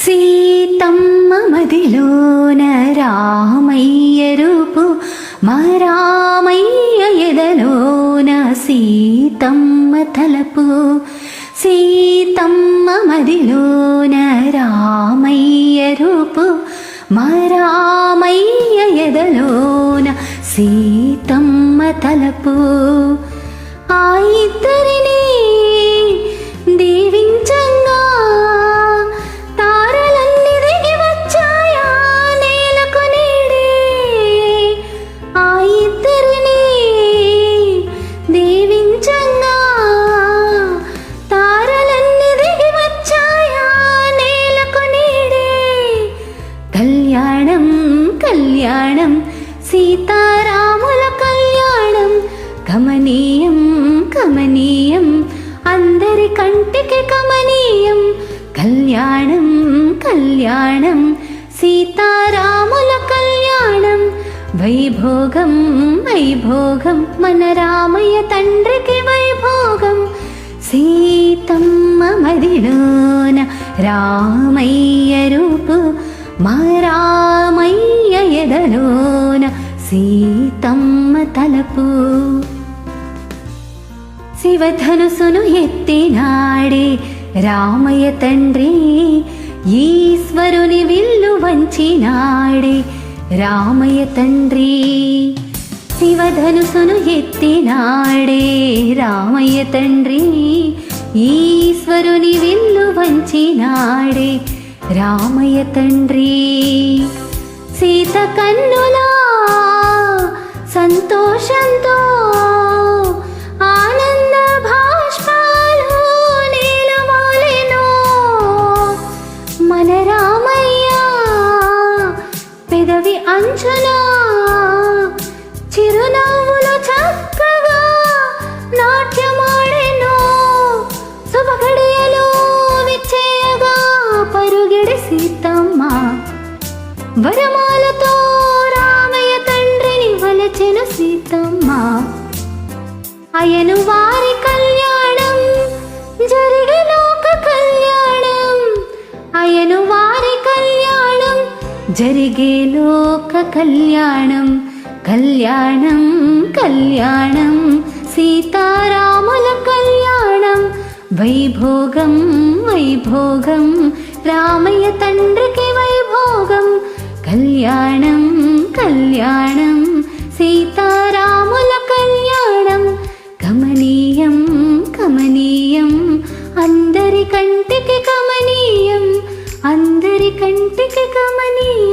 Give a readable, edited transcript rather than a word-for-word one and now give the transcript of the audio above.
సీతమ్మ మదిలోన రామయ్య రూపు మా రామయ్య ఎదలోన సీతమ్మ తలపు. సీతమ్మ మదిలోన రామయ్య రూపు మా రామయ్య ఎదలోన సీతమ్మ తలపు. ఆ ఇద్దరిని దీవించంగా తారలన్నీ దిగి వచ్చాయా నేలకు నీడే. ఆ ఇద్దరిని దీవించంగా తారలన్నీ దిగి వచ్చాయా నేలకు నీడే. కళ్యాణం కళ్యాణం సీతారాముల కళ్యాణం కమనీయం కమనీయం అందరి కంటికి కమనీయం. కళ్యాణం కళ్యాణం సీతారాముల కళ్యాణం వైభోగం వైభోగం మన రామయ్య తండ్రికి వైభోగం. సీతమ్మ మదిలోన రామయ్య రూపు మా రామయ్య ఎదలోన సీతమ్మ తలపు. శివధనుసును ఎత్తినాడే రామయ్య తండ్రి ఈశ్వరుని విల్లు వంచినాడే రామయ్య తండ్రి. శివధనుసును ఎత్తినాడే రామయ్య తండ్రి ఈశ్వరుని విల్లు వంచినాడే రామయ్య తండ్రి. సీత కన్నులా సంతోషంతో ఆనంద భాష్పాలు నీలమాలెను. మన రామయ్య పెదవి అంచున చిరునవ్వులు చక్కగా నాట్యమాడెను. శుభగడియలు విచ్చేయగా పరుగెడి సీతమ్మ వరమాలతో రామయ్య తండ్రిని వలచెను సీతమ్మ. అయను వారి కళ్యాణం జరిగే లోక కళ్యాణం. అయను వారి కళ్యాణం జరిగే లోక కళ్యాణం. కళ్యాణం కళ్యాణం సీతారాముల కళ్యాణం వైభోగం వైభోగం రామయ్య తండ్రికి వైభోగం. కళ్యాణం కళ్యాణం సీతారాముల కళ్యాణం కమనీయం కమనీయం అందరి కంటికి కమనీయం అందరి కంటికి కమనీయం.